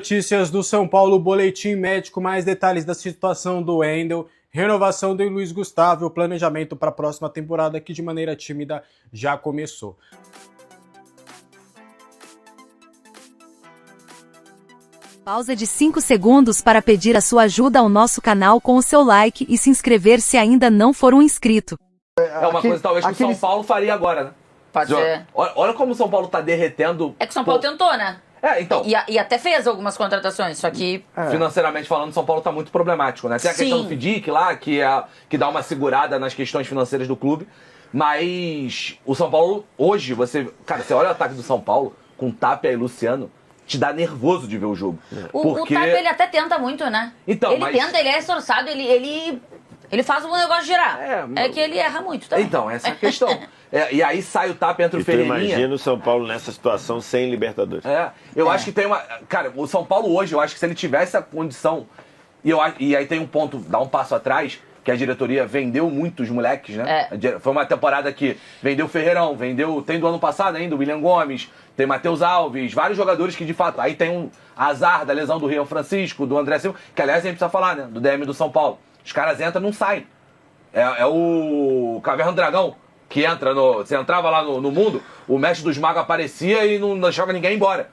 notícias do São Paulo, boletim médico, mais detalhes da situação do Wendel, renovação do Luiz Gustavo, o planejamento para a próxima temporada que de maneira tímida já começou. Pausa de 5 segundos para pedir a sua ajuda ao nosso canal com o seu like e se inscrever se ainda não for um inscrito. É uma coisa talvez que o São Paulo faria agora, né? Pode ser. Olha como o São Paulo tá derretendo. É que o São Paulo tentou, né? Então. E até fez algumas contratações, só que... Financeiramente falando, o São Paulo tá muito problemático, né? Tem a questão do FDIC lá, que dá uma segurada nas questões financeiras do clube. Mas o São Paulo, hoje, você olha o ataque do São Paulo, com Tapia e Luciano, te dá nervoso de ver o jogo. O Tapia, ele até tenta muito, né? Então, ele tenta, ele é esforçado, ele faz o negócio girar. É que ele erra muito também. Então, essa é a questão. E aí sai o Tapia, entra o Ferreirinha. Imagina o São Paulo nessa situação sem Libertadores. Eu acho que tem uma... Cara, o São Paulo hoje, eu acho que se ele tivesse a condição... E aí tem um ponto, dá um passo atrás, que a diretoria vendeu muitos moleques, né? Foi uma temporada que vendeu o Ferreirão, tem do ano passado ainda o William Gomes, tem Matheus Alves, vários jogadores que de fato... Aí tem um azar da lesão do Rian Francisco, do André Silva, que aliás a gente precisa falar, né? Do DM do São Paulo. Os caras entram e não saem. É o Caverna do Dragão, que entra você entrava lá no mundo, o mestre dos magos aparecia e não deixava ninguém embora.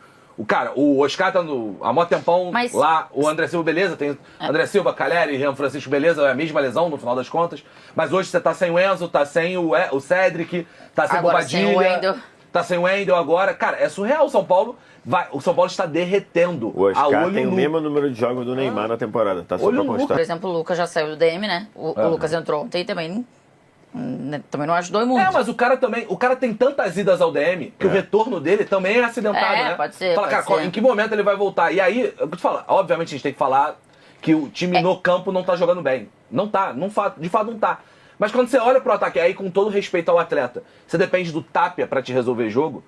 O Oscar tá há mó tempão lá, o André Silva, beleza, tem André Silva, Caleri, Rian Francisco, beleza, é a mesma lesão no final das contas. Mas hoje você tá sem o Enzo, tá sem o Cedric, tá sem o Bobadilha, tá sem o Wendel agora. Cara, é surreal, o São Paulo está derretendo. O Oscar tem o mesmo número de jogos do Neymar na temporada, tá só pra constar. Por exemplo, o Lucas já saiu do DM, né? O Lucas entrou ontem também não ajudou muito. Mas o cara tem tantas idas ao DM que o retorno dele também é acidentado, né? Pode ser. Fala, cara, em que momento ele vai voltar? E aí, eu te falo, obviamente a gente tem que falar que o time no campo não tá jogando bem. Não tá, de fato não tá. Mas quando você olha pro ataque, aí com todo respeito ao atleta, você depende do Tapia pra te resolver jogo,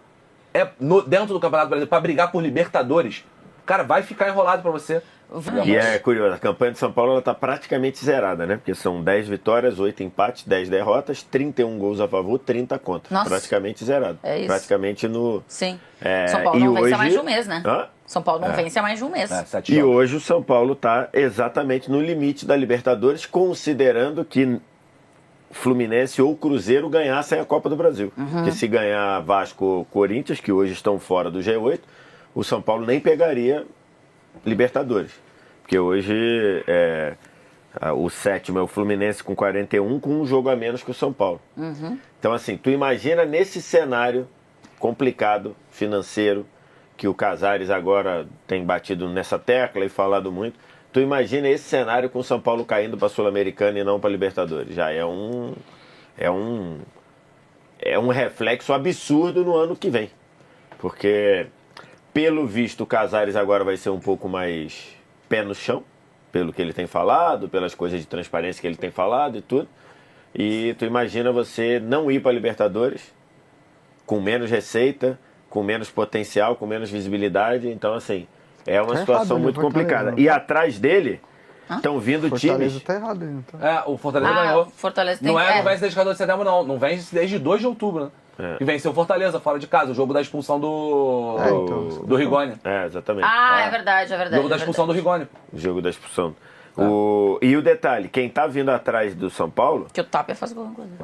dentro do Campeonato Brasileiro, pra brigar por Libertadores, cara, vai ficar enrolado pra você. E é curioso, a campanha de São Paulo ela tá praticamente zerada, né? Porque são 10 vitórias, 8 empates, 10 derrotas, 31 gols a favor, 30 contra. Nossa. Praticamente zerado. É isso. Praticamente no... Sim. São Paulo não vence há mais de um mês, né? Hã? São Paulo não vence há mais de um mês. E hoje o São Paulo tá exatamente no limite da Libertadores, considerando que Fluminense ou Cruzeiro ganhassem a Copa do Brasil. Porque se ganhar Vasco ou Corinthians, que hoje estão fora do G8, o São Paulo nem pegaria Libertadores. Porque hoje o sétimo é o Fluminense com 41, com um jogo a menos que o São Paulo. Então, assim, tu imagina nesse cenário complicado, financeiro, que o Casares agora tem batido nessa tecla e falado muito, tu imagina esse cenário com o São Paulo caindo para a Sul-Americana e não para a Libertadores. Já é um reflexo absurdo no ano que vem. Porque, pelo visto, o Casares agora vai ser um pouco mais pé no chão, pelo que ele tem falado, pelas coisas de transparência que ele tem falado e tudo. E tu imagina você não ir para a Libertadores com menos receita, com menos potencial, com menos visibilidade. Então, assim, é uma situação muito complicada. E atrás dele estão vindo times... Tá errado aí, então. O Fortaleza ganhou. Fortaleza tem não vence desde 14 de setembro, não. Não vence desde 2 de outubro, né? E venceu o Fortaleza, fora de casa. O jogo da expulsão do Rigoni. Exatamente. É verdade, é verdade. O jogo da expulsão do Rigoni. O jogo da expulsão. E o detalhe, quem tá vindo atrás do São Paulo... Que o Tapia faz gol, inclusive.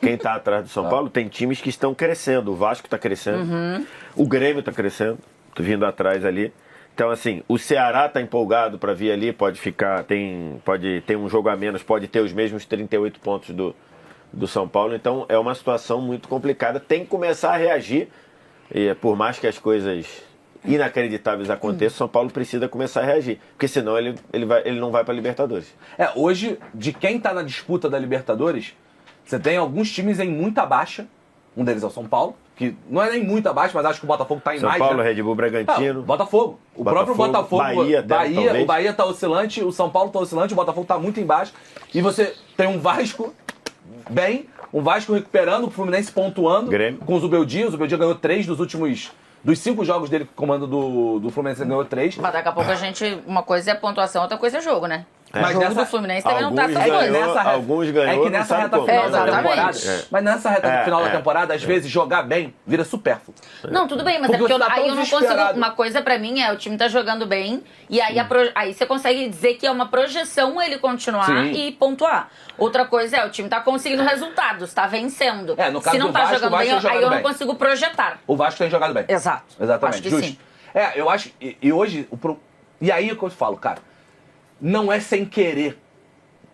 Quem tá atrás do São Paulo tem times que estão crescendo. O Vasco tá crescendo. O Grêmio tá crescendo. Vindo atrás ali. Então, assim, o Ceará tá empolgado para vir ali. Pode ter um jogo a menos. Pode ter os mesmos 38 pontos do São Paulo. Então, é uma situação muito complicada. Tem que começar a reagir. E por mais que as coisas inacreditáveis aconteçam, o São Paulo precisa começar a reagir. Porque senão ele não vai para a Libertadores. Hoje, de quem tá na disputa da Libertadores, você tem alguns times em muita baixa. Um deles é o São Paulo, que não é nem muito abaixo, mas acho que o Botafogo tá em São mais. Paulo, Red Bull, Bragantino. Botafogo. O próprio Botafogo. O Bahia tá oscilante, o São Paulo tá oscilante, o Botafogo tá muito embaixo. E você tem um Vasco um Vasco recuperando, o Fluminense pontuando. Grêmio. Com o Zubeldia. O Zubeldia ganhou 3 dos 5 jogos dele com o comando do Fluminense, ele ganhou 3. Mas daqui a pouco uma coisa é pontuação, outra coisa é jogo, né? O jogo do Fluminense também não tá essas coisas. Alguns ganhou, é que nessa reta final da temporada. Mas nessa reta final da temporada, às vezes, jogar bem vira supérfluo. Não, tudo bem, mas porque aí eu não consigo. Uma coisa pra mim é o time tá jogando bem, e aí, aí você consegue dizer que é uma projeção ele continuar e pontuar. Outra coisa é o time tá conseguindo resultados, tá vencendo. No caso Se não do tá Vasco, jogando bem, aí eu não consigo projetar. O Vasco tem jogado bem. Exato. Exatamente. Acho que Justo. sim. Eu acho. E hoje. E aí é que eu falo, cara. Não é sem querer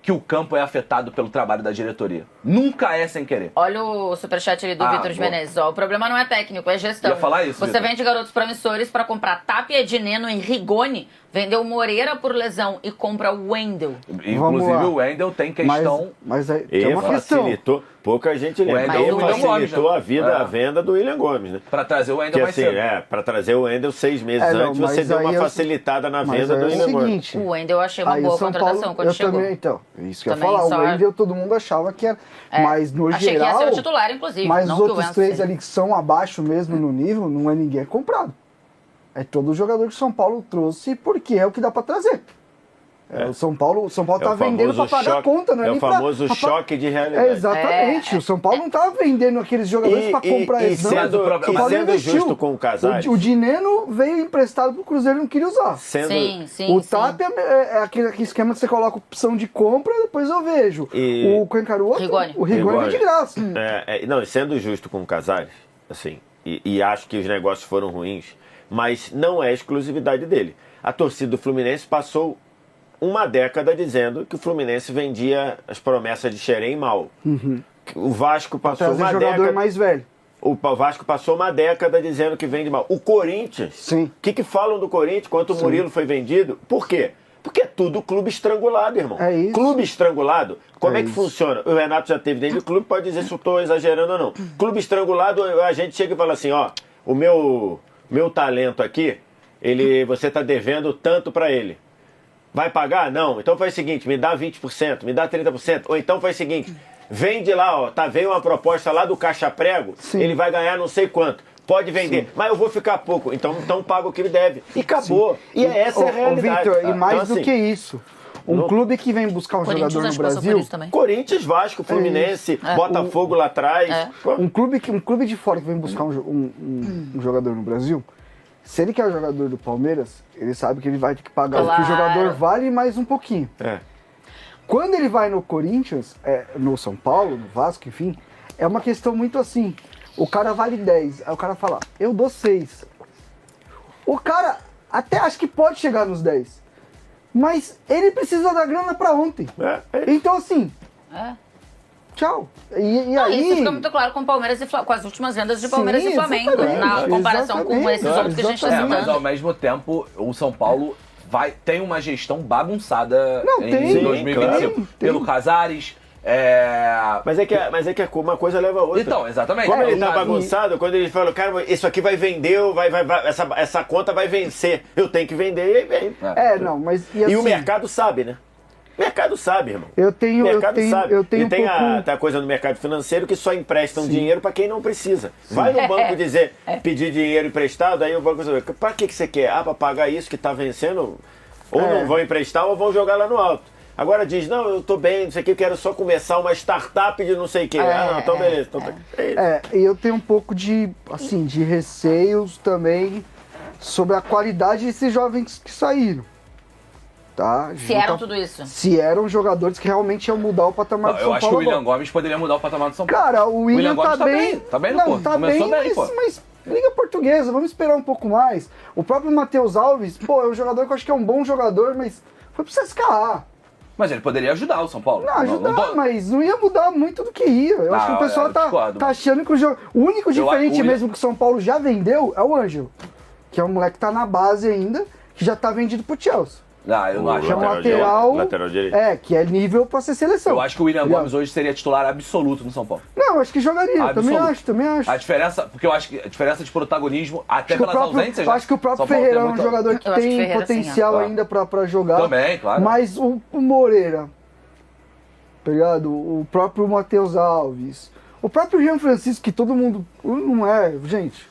que o campo é afetado pelo trabalho da diretoria. Nunca é sem querer. Olha o superchat ali do Vitor de Menezes. O problema não é técnico, é gestão. Eu ia falar isso, Você Vitor. vende garotos promissores para comprar Tapia de Neno em Rigoni, vendeu Moreira por lesão e compra o Wendel. Inclusive o Wendel tem questão... Mas aí tem uma facilitou, pouca gente lembra. Ele facilitou a vida, a venda do William Gomes, né? Pra trazer o Wendel mais cedo. Pra trazer o Wendel 6 meses antes, você deu uma facilitada na venda do William Gomes. O Wendel eu achei uma boa contratação quando chegou. Então, isso que eu ia falar. O Wendel todo mundo achava que era... Mas no achei geral... que ia ser o titular, inclusive. Mas os outros 3 ali que são abaixo mesmo no nível, não é ninguém comprado. É todo o jogador que o São Paulo trouxe porque é o que dá pra trazer. O São Paulo tá vendendo pra pagar a conta, não é nem pra... É o famoso choque de realidade. Exatamente. O São Paulo não tá vendendo aqueles jogadores pra comprar eles. Sendo justo com o Casares. O Dineno veio emprestado pro Cruzeiro e não queria usar. Sim. O Tapia é aquele esquema que você coloca opção de compra e depois eu vejo. O Quencaru, o Rigoni é de graça. Não, e sendo justo com o Casares, assim, e acho que os negócios foram ruins, mas não é exclusividade dele. A torcida do Fluminense passou uma década dizendo que o Fluminense vendia as promessas de Xerém mal. O Vasco passou uma jogador mais velho. O Vasco passou uma década dizendo que vende mal. O Corinthians, o que falam do Corinthians quanto o Murilo foi vendido? Por quê? Porque é tudo clube estrangulado, irmão. É isso. Clube estrangulado, como é que funciona? O Renato já teve dentro do clube, pode dizer se eu estou exagerando ou não. Clube estrangulado, a gente chega e fala assim, ó, o meu talento aqui, você está devendo tanto para ele. Vai pagar? Não. Então faz o seguinte, me dá 20%, me dá 30%. Ou então faz o seguinte, vende lá, ó, veio uma proposta lá do Caixa Prego, ele vai ganhar não sei quanto. Pode vender, mas eu vou ficar pouco. Então paga o que ele deve. E acabou. E essa é a realidade. Victor, e mais do que isso, clube que vem buscar um jogador no Brasil... Corinthians, Vasco, Fluminense, Botafogo lá atrás. Um clube de fora que vem buscar um jogador no Brasil... Se ele quer o jogador do Palmeiras, ele sabe que ele vai ter que pagar o que o jogador vale mais um pouquinho. Quando ele vai no Corinthians, no São Paulo, no Vasco, enfim, é uma questão muito assim. O cara vale 10, aí o cara fala, eu dou 6. O cara até acha que pode chegar nos 10, mas ele precisa da grana pra ontem. Então assim... Tchau. E aí... Isso fica muito claro com o Palmeiras e com as últimas vendas de Palmeiras e Flamengo, na comparação com esses outros que a gente está citando. Mas ao mesmo tempo, o São Paulo tem uma gestão bagunçada em 2025. Pelo Casares. Mas é que uma coisa leva a outra. Então, exatamente. Como ele tá bagunçado, quando ele fala, cara, isso aqui vai vender, essa conta vai vencer. Eu tenho que vender e aí vem. Não, mas... E o mercado sabe, né? O mercado sabe, irmão. Eu tenho e tem a coisa no mercado financeiro que só emprestam dinheiro para quem não precisa. Vai no banco pedir dinheiro emprestado, aí o banco diz, para que você quer? Para pagar isso que tá vencendo? Ou não vão emprestar ou vão jogar lá no alto. Agora diz, não, eu tô bem, não sei o que, eu quero só começar uma startup de não sei o que. Então beleza. E eu tenho um pouco de receios também sobre a qualidade desses jovens que saíram. Tá? Se eram tudo isso. Se eram jogadores que realmente iam mudar o patamar do São Paulo. Eu acho que o William Gomes poderia mudar o patamar do São Paulo. Cara, o William tá bem. Tá bem, pô. Tá bem, mas Liga Portuguesa, vamos esperar um pouco mais. O próprio Matheus Alves, é um jogador que eu acho que é um bom jogador, mas foi pro CSKA. Mas ele poderia ajudar o São Paulo. Mas não ia mudar muito do que ia. Eu acho que o pessoal tá achando que o único diferente mesmo que o São Paulo já vendeu é o Ângelo. Que é um moleque que tá na base ainda, que já tá vendido pro Chelsea. Eu não acho. Que é um lateral direito. Que é nível pra ser seleção. Eu acho que o William Gomes hoje seria titular absoluto no São Paulo. Não, acho que jogaria. Também acho. A diferença, porque eu acho que a diferença de protagonismo, até pelas ausências... Eu acho que o próprio Ferreira é um jogador que tem potencial ainda pra jogar. Também, claro. Mas o Moreira, tá ligado? O próprio Matheus Alves, o próprio Jean Francisco, que todo mundo não é, gente...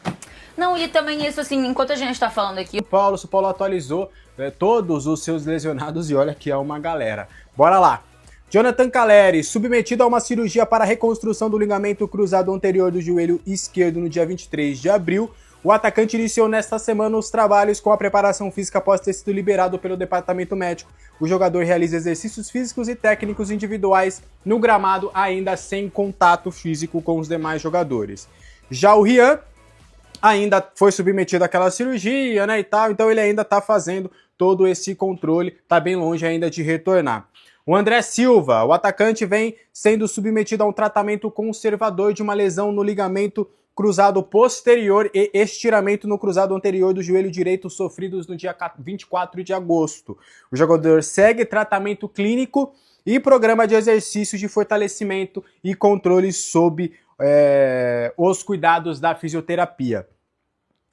Não, e também isso, assim, enquanto a gente tá falando aqui... O São Paulo atualizou todos os seus lesionados e olha que é uma galera. Bora lá. Jonathan Calleri, submetido a uma cirurgia para a reconstrução do ligamento cruzado anterior do joelho esquerdo no dia 23 de abril, o atacante iniciou nesta semana os trabalhos com a preparação física após ter sido liberado pelo departamento médico. O jogador realiza exercícios físicos e técnicos individuais no gramado, ainda sem contato físico com os demais jogadores. Já o Rian ainda foi submetido àquela cirurgia, né, e tal, então ele ainda tá fazendo todo esse controle, tá bem longe ainda de retornar. O André Silva, o atacante, vem sendo submetido a um tratamento conservador de uma lesão no ligamento cruzado posterior e estiramento no cruzado anterior do joelho direito sofridos no dia 24 de agosto. O jogador segue tratamento clínico e programa de exercícios de fortalecimento e controle sob os cuidados da fisioterapia.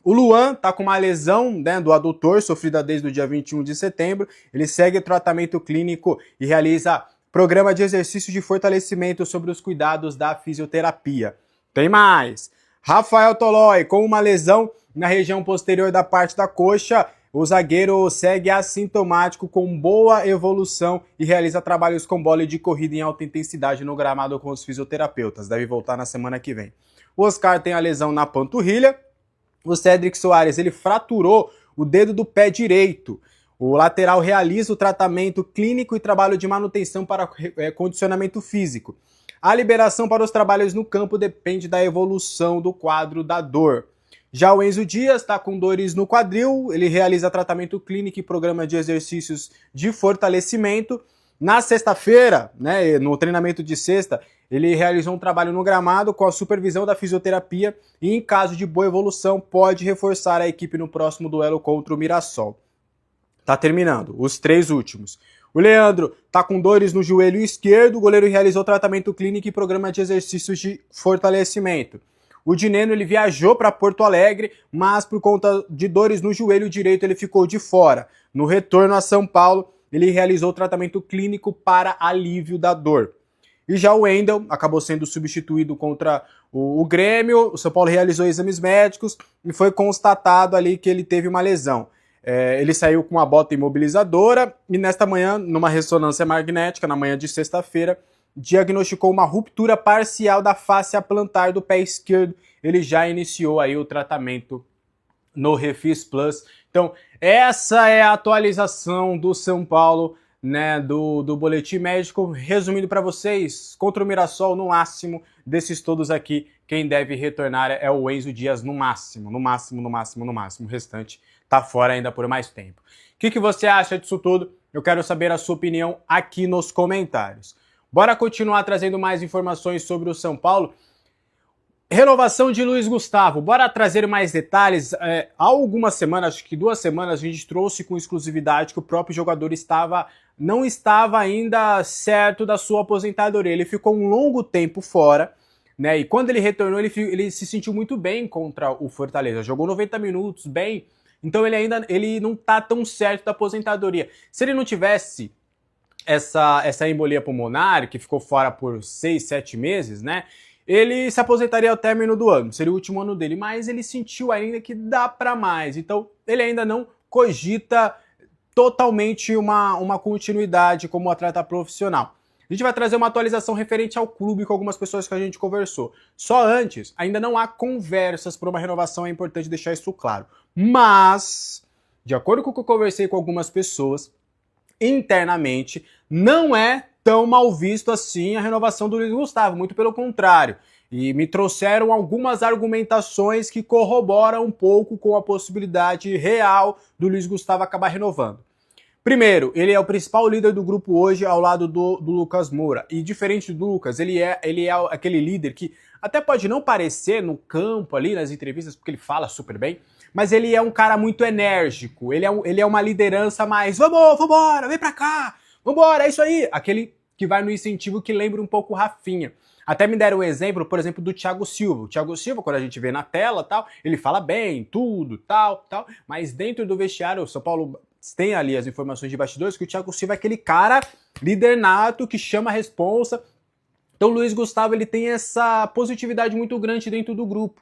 O Luan tá com uma lesão, né, do adutor, sofrida desde o dia 21 de setembro. Ele segue tratamento clínico e realiza programa de exercício de fortalecimento sobre os cuidados da fisioterapia. Tem mais! Rafael Tolói, com uma lesão na região posterior da parte da coxa, o zagueiro segue assintomático com boa evolução e realiza trabalhos com bola de corrida em alta intensidade no gramado com os fisioterapeutas. Deve voltar na semana que vem. O Oscar tem a lesão na panturrilha. O Cédric Soares, ele fraturou o dedo do pé direito. O lateral realiza o tratamento clínico e trabalho de manutenção para condicionamento físico. A liberação para os trabalhos no campo depende da evolução do quadro da dor. Já o Enzo Dias está com dores no quadril, ele realiza tratamento clínico e programa de exercícios de fortalecimento. Na sexta-feira, né, no treinamento de sexta, ele realizou um trabalho no gramado com a supervisão da fisioterapia e, em caso de boa evolução, pode reforçar a equipe no próximo duelo contra o Mirassol. Tá terminando, os 3 últimos. O Leandro tá com dores no joelho esquerdo, o goleiro realizou tratamento clínico e programa de exercícios de fortalecimento. O Dineno, ele viajou para Porto Alegre, mas por conta de dores no joelho direito ele ficou de fora. No retorno a São Paulo, ele realizou tratamento clínico para alívio da dor. E já o Wendel acabou sendo substituído contra o Grêmio, o São Paulo realizou exames médicos e foi constatado ali que ele teve uma lesão. Ele saiu com uma bota imobilizadora e nesta manhã, numa ressonância magnética, na manhã de sexta-feira, diagnosticou uma ruptura parcial da fáscia plantar do pé esquerdo. Ele já iniciou aí o tratamento no Refis Plus. Então, essa é a atualização do São Paulo, né, do boletim médico. Resumindo para vocês, contra o Mirassol, no máximo, desses todos aqui, quem deve retornar é o Enzo Dias, no máximo. O restante tá fora ainda por mais tempo. O que você acha disso tudo? Eu quero saber a sua opinião aqui nos comentários. Bora continuar trazendo mais informações sobre o São Paulo. Renovação de Luiz Gustavo. Bora trazer mais detalhes. Há algumas semanas, acho que 2 semanas, a gente trouxe com exclusividade que o próprio jogador não estava ainda certo da sua aposentadoria. Ele ficou um longo tempo fora, né? E quando ele retornou, ele se sentiu muito bem contra o Fortaleza. Jogou 90 minutos bem. Então ele não tá tão certo da aposentadoria. Se ele não tivesse essa embolia pulmonar, que ficou fora por 6, 7 meses, né? Ele se aposentaria ao término do ano, seria o último ano dele, mas ele sentiu ainda que dá para mais, então ele ainda não cogita totalmente uma continuidade como atleta profissional. A gente vai trazer uma atualização referente ao clube com algumas pessoas que a gente conversou. Só antes, ainda não há conversas por uma renovação, é importante deixar isso claro. Mas, de acordo com o que eu conversei com algumas pessoas, internamente, não é tão mal visto assim a renovação do Luiz Gustavo, muito pelo contrário. E me trouxeram algumas argumentações que corroboram um pouco com a possibilidade real do Luiz Gustavo acabar renovando. Primeiro, ele é o principal líder do grupo hoje ao lado do Lucas Moura. E diferente do Lucas, ele é aquele líder que até pode não parecer no campo ali, nas entrevistas, porque ele fala super bem, mas ele é um cara muito enérgico, ele é uma liderança mais, vambora, vem pra cá, vambora, é isso aí. Aquele que vai no incentivo que lembra um pouco o Rafinha. Até me deram um exemplo, por exemplo, do Thiago Silva. O Thiago Silva, quando a gente vê na tela, tal, ele fala bem, tudo, tal, mas dentro do vestiário, o São Paulo tem ali as informações de bastidores que o Thiago Silva é aquele cara líder nato que chama a responsa. Então o Luiz Gustavo, ele tem essa positividade muito grande dentro do grupo.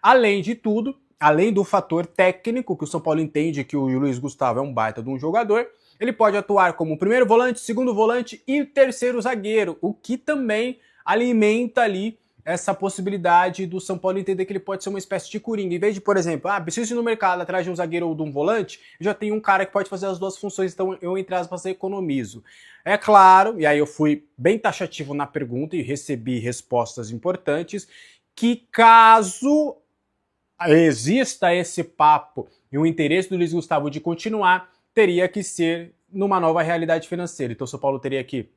Além de tudo, além do fator técnico, que o São Paulo entende que o Luiz Gustavo é um baita de um jogador, ele pode atuar como primeiro volante, segundo volante e terceiro zagueiro, o que também alimenta ali essa possibilidade do São Paulo entender que ele pode ser uma espécie de coringa. Em vez de, por exemplo, preciso ir no mercado atrás de um zagueiro ou de um volante, eu já tenho um cara que pode fazer as duas funções, então eu, entre aspas, economizo. É claro, e aí eu fui bem taxativo na pergunta e recebi respostas importantes, que caso exista esse papo e o interesse do Luiz Gustavo de continuar, teria que ser numa nova realidade financeira. Então o São Paulo teria que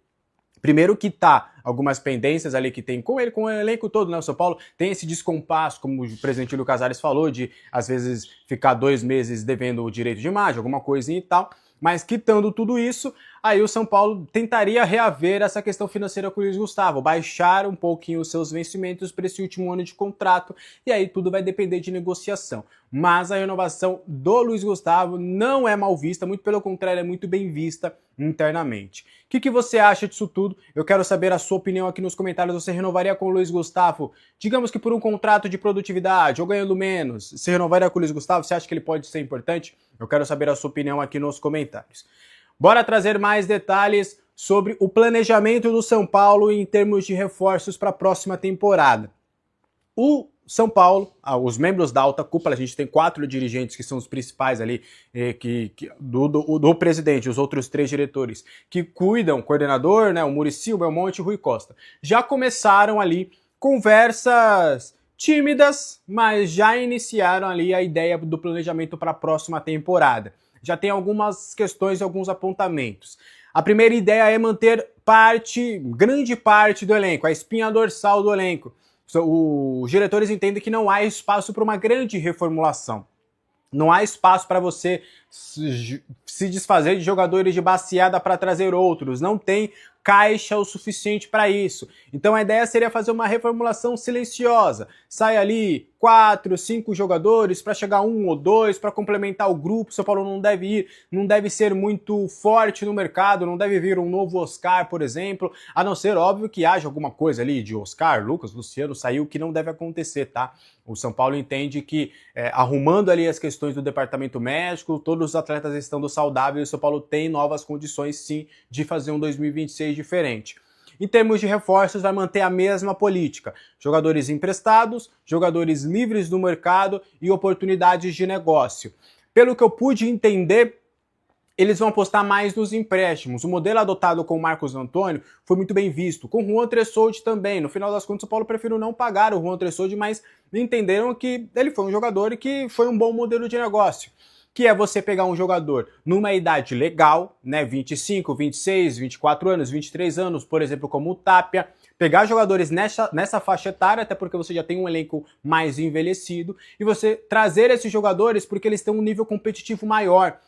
primeiro quitar algumas pendências ali que tem com ele, com o elenco todo, né? O São Paulo tem esse descompasso, como o presidente Júlio Casares falou, de às vezes ficar 2 meses devendo o direito de imagem, alguma coisinha e tal. Mas quitando tudo isso, aí o São Paulo tentaria reaver essa questão financeira com o Luiz Gustavo, baixar um pouquinho os seus vencimentos para esse último ano de contrato, e aí tudo vai depender de negociação. Mas a renovação do Luiz Gustavo não é mal vista, muito pelo contrário, é muito bem vista internamente. O que você acha disso tudo? Eu quero saber a sua opinião aqui nos comentários. Você renovaria com o Luiz Gustavo, digamos que por um contrato de produtividade, ou ganhando menos? Você renovaria com o Luiz Gustavo? Você acha que ele pode ser importante? Eu quero saber a sua opinião aqui nos comentários. Bora trazer mais detalhes sobre o planejamento do São Paulo em termos de reforços para a próxima temporada. O São Paulo, os membros da alta cúpula, a gente tem 4 dirigentes que são os principais ali, do presidente, os outros 3 diretores que cuidam, coordenador, né, o Muricy, o Belmonte e o Rui Costa. Já começaram ali conversas tímidas, mas já iniciaram ali a ideia do planejamento para a próxima temporada. Já tem algumas questões e alguns apontamentos. A primeira ideia é manter grande parte do elenco, a espinha dorsal do elenco. Os diretores entendem que não há espaço para uma grande reformulação. Não há espaço para você se desfazer de jogadores de baseada para trazer outros. Não tem caixa o suficiente para isso. Então a ideia seria fazer uma reformulação silenciosa. Sai ali 4, 5 jogadores para chegar 1 ou 2 para complementar o grupo. O São Paulo não deve ser muito forte no mercado, não deve vir um novo Oscar, por exemplo, a não ser, óbvio, que haja alguma coisa ali de Oscar, Lucas, Luciano, saiu, que não deve acontecer, tá? O São Paulo entende que, arrumando ali as questões do departamento médico, todos os atletas estando saudáveis, o São Paulo tem novas condições, sim, de fazer um 2026 diferente. Em termos de reforços, vai manter a mesma política. Jogadores emprestados, jogadores livres do mercado e oportunidades de negócio. Pelo que eu pude entender, eles vão apostar mais nos empréstimos. O modelo adotado com o Marcos Antônio foi muito bem visto. Com o Juan Tressoldi também. No final das contas, o São Paulo preferiu não pagar o Juan Tressoldi, mas entenderam que ele foi um jogador e que foi um bom modelo de negócio. Que é você pegar um jogador numa idade legal, né, 25, 26, 24 anos, 23 anos, por exemplo, como o Tapia, pegar jogadores nessa faixa etária, até porque você já tem um elenco mais envelhecido, e você trazer esses jogadores porque eles têm um nível competitivo maior.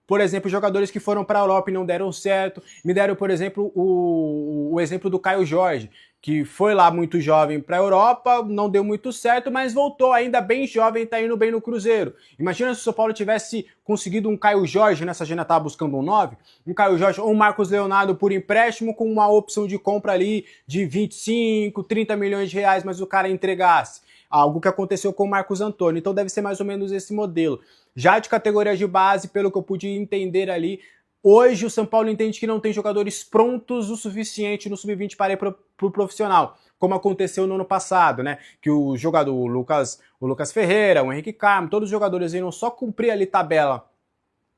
Por exemplo, jogadores que foram para a Europa e não deram certo. Me deram, por exemplo, o exemplo do Caio Jorge, que foi lá muito jovem para a Europa, não deu muito certo, mas voltou ainda bem jovem e está indo bem no Cruzeiro. Imagina se o São Paulo tivesse conseguido um Caio Jorge, nessa agenda estava buscando um 9, um Caio Jorge ou um Marcos Leonardo por empréstimo com uma opção de compra ali de 25, 30 milhões de reais, mas o cara entregasse. Algo que aconteceu com o Marcos Antônio. Então deve ser mais ou menos esse modelo. Já de categoria de base, pelo que eu pude entender ali, hoje o São Paulo entende que não tem jogadores prontos o suficiente no sub-20 para ir para o profissional, como aconteceu no ano passado, né? Que o jogador, o Lucas Ferreira, o Henrique Carmo, todos os jogadores iam só cumprir ali tabela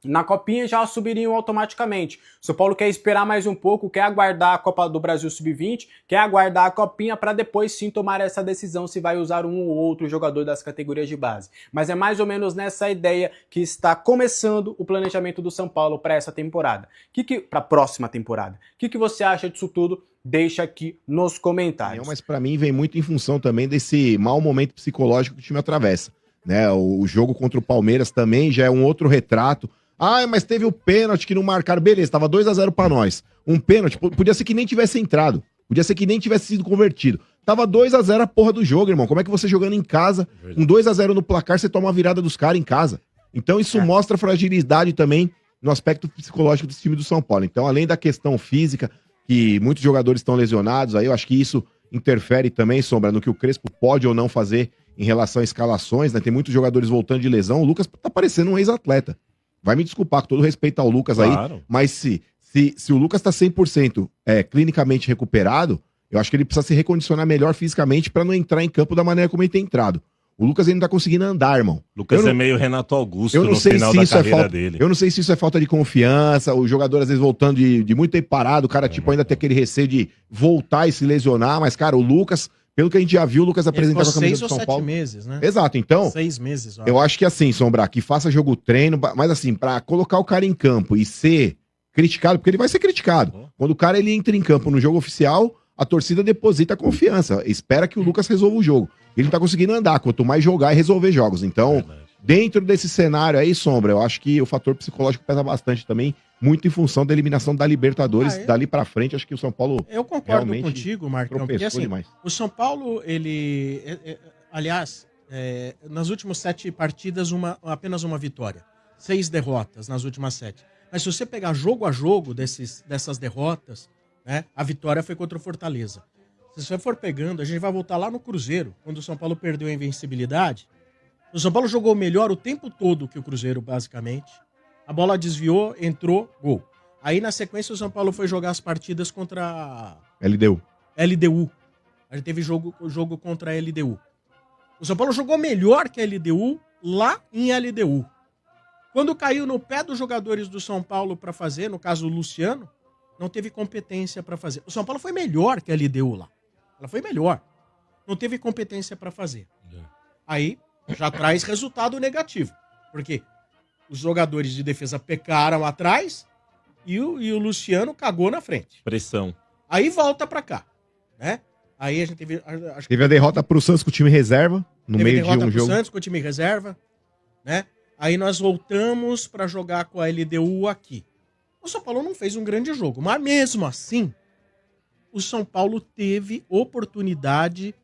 na Copinha já subiriam automaticamente. O São Paulo quer esperar mais um pouco, quer aguardar a Copa do Brasil Sub-20, quer aguardar a Copinha para depois sim tomar essa decisão se vai usar um ou outro jogador das categorias de base. Mas é mais ou menos nessa ideia que está começando o planejamento do São Paulo para essa temporada. Para a próxima temporada. O que você acha disso tudo? Deixa aqui nos comentários. Mas para mim vem muito em função também desse mau momento psicológico que o time atravessa, né? O jogo contra o Palmeiras também já é um outro retrato. Mas teve o pênalti que não marcaram. Beleza, tava 2-0 pra nós. Um pênalti, podia ser que nem tivesse entrado. Podia ser que nem tivesse sido convertido. Tava 2-0 a porra do jogo, irmão. Como é que você jogando em casa, com 2-0 no placar, você toma uma virada dos caras em casa? Então isso mostra fragilidade também no aspecto psicológico desse time do São Paulo. Então, além da questão física, que muitos jogadores estão lesionados, aí eu acho que isso interfere também, Sombra, no que o Crespo pode ou não fazer em relação a escalações, né? Tem muitos jogadores voltando de lesão. O Lucas tá parecendo um ex-atleta. Vai me desculpar, com todo respeito ao Lucas aí, mas se o Lucas tá 100% clinicamente recuperado, eu acho que ele precisa se recondicionar melhor fisicamente pra não entrar em campo da maneira como ele tem entrado. O Lucas ainda não tá conseguindo andar, irmão. Lucas é meio Renato Augusto no final da carreira dele. Eu não sei se isso é falta de confiança, o jogador às vezes voltando de muito tempo parado, o cara tipo ainda tem aquele receio de voltar e se lesionar, mas cara, o Lucas, pelo que a gente já viu, o Lucas apresentar com a camisa do São Paulo. 6 ou 7 meses, né? Exato, então. 6 meses. Eu acho que assim, Sombra, que faça jogo treino, mas assim, pra colocar o cara em campo e ser criticado, porque ele vai ser criticado. Quando o cara ele entra em campo no jogo oficial, a torcida deposita confiança, espera que o Lucas resolva o jogo. Ele não tá conseguindo andar, quanto mais jogar e resolver jogos. Então, dentro desse cenário aí, Sombra, eu acho que o fator psicológico pesa bastante também, muito em função da eliminação da Libertadores. Dali pra frente, acho que o São Paulo eu concordo contigo, Marcão, porque assim, demais. O São Paulo, ele... aliás, nas últimas 7 partidas, apenas uma vitória. 6 derrotas nas últimas 7. Mas se você pegar jogo a jogo dessas derrotas, né, a vitória foi contra o Fortaleza. Se você for pegando, a gente vai voltar lá no Cruzeiro, quando o São Paulo perdeu a invencibilidade. O São Paulo jogou melhor o tempo todo que o Cruzeiro, basicamente. A bola desviou, entrou, gol. Aí, na sequência, o São Paulo foi jogar as partidas contra a LDU. A gente teve jogo contra a LDU. O São Paulo jogou melhor que a LDU lá em LDU. Quando caiu no pé dos jogadores do São Paulo para fazer, no caso o Luciano, não teve competência para fazer. O São Paulo foi melhor que a LDU lá. Ela foi melhor. Não teve competência para fazer. Aí já traz resultado negativo. Porque os jogadores de defesa pecaram atrás e o Luciano cagou na frente. Pressão. Aí volta para cá, né? Aí a gente teve... Teve a derrota pro Santos com o time reserva, no meio de um jogo. Teve a derrota pro Santos com o time reserva, né? Aí nós voltamos para jogar com a LDU aqui. O São Paulo não fez um grande jogo, mas mesmo assim, o São Paulo teve oportunidade,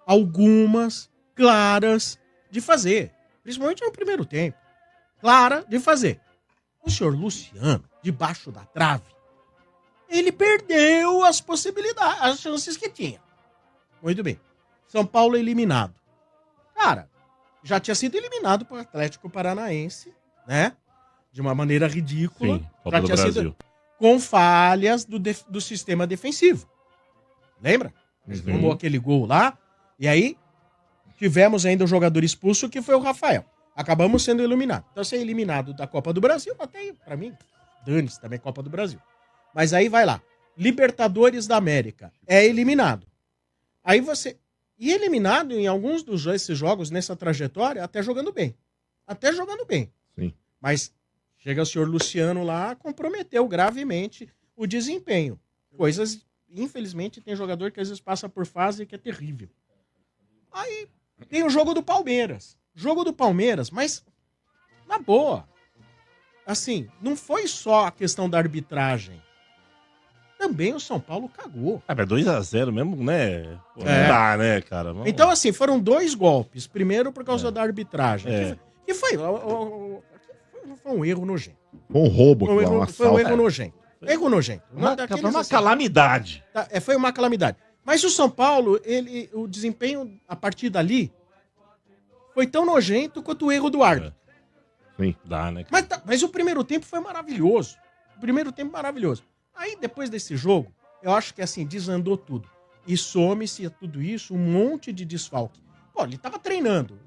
algumas claras, de fazer. Principalmente no primeiro tempo. Clara de fazer. O senhor Luciano, debaixo da trave, ele perdeu as possibilidades, as chances que tinha. Muito bem. São Paulo eliminado. Cara, já tinha sido eliminado para o Atlético Paranaense, né? De uma maneira ridícula. Sim, Copa do Brasil. Com falhas do sistema defensivo. Lembra? Tomou aquele gol lá. E aí, tivemos ainda um jogador expulso, que foi o Rafael. Acabamos sendo eliminados. Então, ser eliminado da Copa do Brasil, até pra mim, dane-se também Copa do Brasil. Mas aí vai lá. Libertadores da América. É eliminado. Aí você... E eliminado em alguns desses jogos, nessa trajetória, até jogando bem. Até jogando bem. Sim. Mas chega o senhor Luciano lá, comprometeu gravemente o desempenho. Coisas, infelizmente, tem jogador que às vezes passa por fase que é terrível. Aí tem o jogo do Palmeiras. Jogo do Palmeiras, mas na boa. Assim, não foi só a questão da arbitragem. Também o São Paulo cagou. Ah, mas 2-0 mesmo, né? Pô, não dá, né, cara? Vamos... Então, assim, foram 2 golpes. Primeiro, por causa da arbitragem. Que foi um erro nojento. Um roubo, foi um erro nojento. Erro nojento. Foi uma calamidade. Foi uma calamidade. Mas o São Paulo, o desempenho a partir dali foi tão nojento quanto o erro do árbitro. Sim. Dá, né? Mas o primeiro tempo foi maravilhoso. O primeiro tempo maravilhoso. Aí, depois desse jogo, eu acho que assim, desandou tudo. E some-se a tudo isso um monte de desfalque. Pô, ele tava treinando.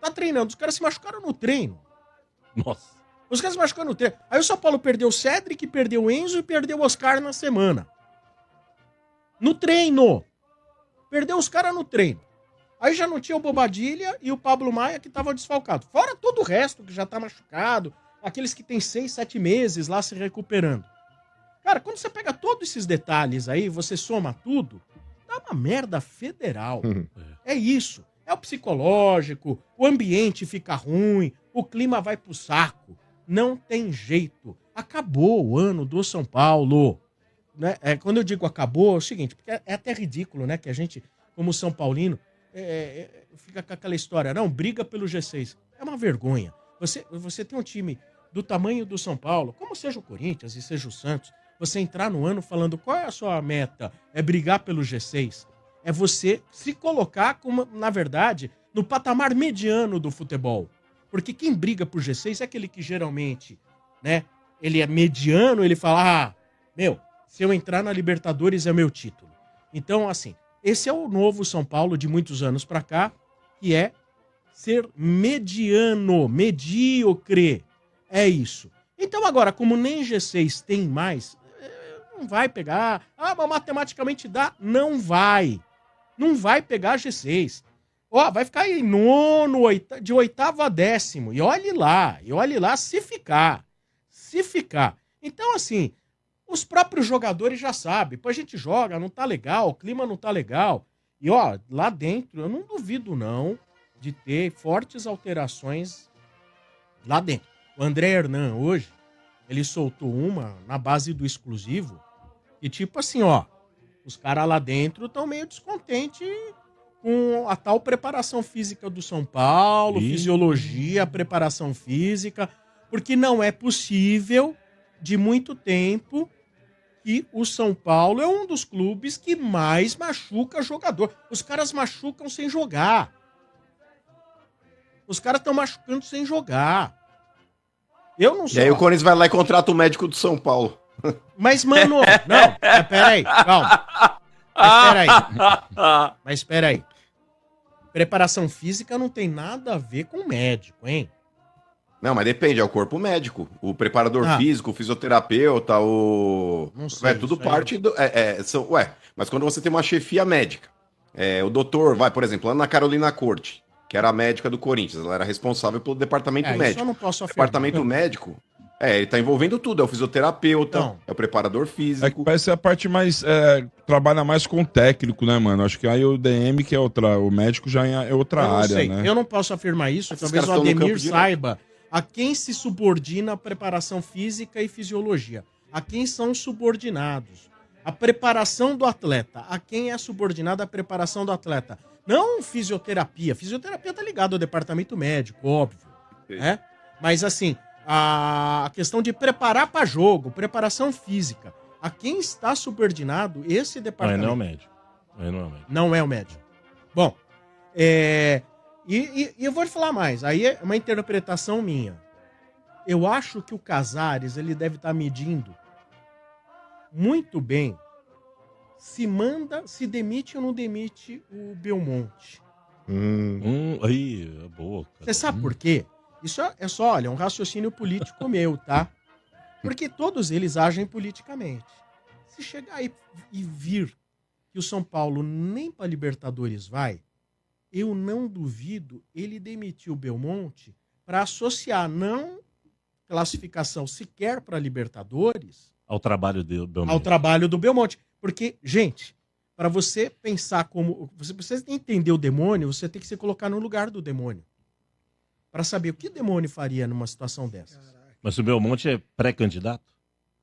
Tá treinando. Os caras se machucaram no treino. Nossa. Os caras se machucaram no treino. Aí o São Paulo perdeu o Cedric, perdeu o Enzo e perdeu o Oscar na semana. No treino. Perdeu os caras no treino. Aí já não tinha o Bobadilha e o Pablo Maia que estavam desfalcados. Fora todo o resto que já tá machucado. Aqueles que tem 6, 7 meses lá se recuperando. Cara, quando você pega todos esses detalhes aí, você soma tudo, dá uma merda federal. É isso. É o psicológico, o ambiente fica ruim, o clima vai pro saco. Não tem jeito. Acabou o ano do São Paulo. Né? Quando eu digo acabou, é o seguinte, porque é até ridículo, né? Que a gente, como São Paulino, fica com aquela história, não, briga pelo G6. É uma vergonha. Você tem um time do tamanho do São Paulo, como seja o Corinthians e seja o Santos, você entrar no ano falando qual é a sua meta? É brigar pelo G6. É você se colocar, como, na verdade, no patamar mediano do futebol. Porque quem briga por G6 é aquele que geralmente, né, ele é mediano, ele fala, se eu entrar na Libertadores é meu título. Então, assim, esse é o novo São Paulo de muitos anos pra cá, que é ser mediano, medíocre. É isso. Então agora, como nem G6 tem mais, não vai pegar. Mas matematicamente dá? Não vai. Não vai pegar G6. Vai ficar em nono, de 8º a 10º. E olhe lá se ficar. Se ficar. Então, assim, os próprios jogadores já sabem. Pô, a gente joga, não tá legal, o clima não tá legal. E, lá dentro, eu não duvido, não, de ter fortes alterações lá dentro. O André Hernan, hoje, ele soltou uma na base do exclusivo, e tipo assim, os caras lá dentro estão meio descontentes com a tal preparação física do São Paulo, fisiologia, preparação física, porque não é possível, de muito tempo, que o São Paulo é um dos clubes que mais machuca jogador. Os caras machucam sem jogar. Os caras estão machucando sem jogar. Eu não sei. E aí o Corinthians vai lá e contrata o médico do São Paulo. Mas, mano, peraí, calma. Mas peraí. Preparação física não tem nada a ver com médico, hein? Não, mas depende, é o corpo médico. O preparador físico, o fisioterapeuta, Não sei, tudo parte do... mas quando você tem uma chefia médica, o doutor, por exemplo, lá na Carolina Corte, que era a médica do Corinthians, ela era responsável pelo departamento médico. Isso eu não posso afirmar. Departamento médico, ele tá envolvendo tudo, é o fisioterapeuta, é o preparador físico. É que parece ser a parte mais, trabalha mais com o técnico, né, mano? Acho que aí o DM, que é o médico, já é outra área, né? Eu não posso afirmar isso, talvez o Ademir saiba a quem se subordina a preparação física e fisiologia. A quem são subordinados. A preparação do atleta. A quem é subordinada a preparação do atleta. Não fisioterapia. Fisioterapia tá ligado ao departamento médico, óbvio. Né? Mas assim, a questão de preparar para jogo, preparação física. A quem está subordinado esse departamento. Não é o médico. Não é o médico. Bom, E eu vou te falar mais, aí é uma interpretação minha. Eu acho que o Casares, ele deve estar medindo muito bem se demite ou não demite o Belmonte. Aí, é boa. Cara. Você sabe por quê? Isso é só, olha, um raciocínio político meu, tá? Porque todos eles agem politicamente. Se chegar e vir que o São Paulo nem para Libertadores vai, eu não duvido ele demitir o Belmonte para associar não classificação sequer para Libertadores ao trabalho do Belmonte. Ao trabalho do Belmonte. Porque, gente, para você pensar como... Você precisa entender o demônio, você tem que se colocar no lugar do demônio. Para saber o que o demônio faria numa situação dessas. Mas o Belmonte é pré-candidato?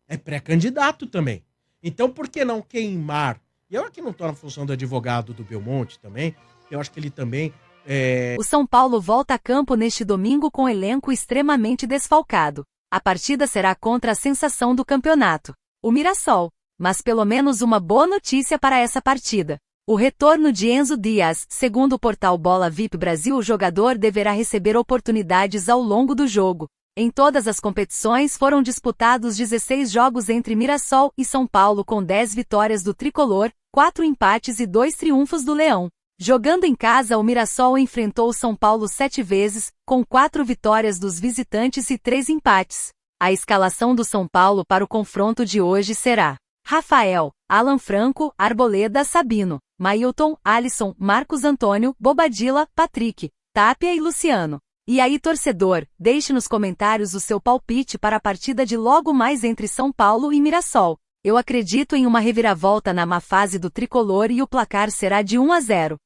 É pré-candidato também. Então, por que não queimar? E eu aqui não estou na função do advogado do Belmonte também. Eu acho que ele também... O São Paulo volta a campo neste domingo com elenco extremamente desfalcado. A partida será contra a sensação do campeonato, o Mirassol. Mas pelo menos uma boa notícia para essa partida. O retorno de Enzo Dias. Segundo o portal Bola VIP Brasil, o jogador deverá receber oportunidades ao longo do jogo. Em todas as competições foram disputados 16 jogos entre Mirassol e São Paulo, com 10 vitórias do Tricolor, 4 empates e 2 triunfos do Leão. Jogando em casa, o Mirassol enfrentou o São Paulo 7 vezes, com 4 vitórias dos visitantes e 3 empates. A escalação do São Paulo para o confronto de hoje será: Rafael, Alan Franco, Arboleda, Sabino, Mailton, Alisson, Marcos Antônio, Bobadilla, Patrick, Tapia e Luciano. E aí, torcedor, deixe nos comentários o seu palpite para a partida de logo mais entre São Paulo e Mirassol. Eu acredito em uma reviravolta na má fase do Tricolor e o placar será de 1-0.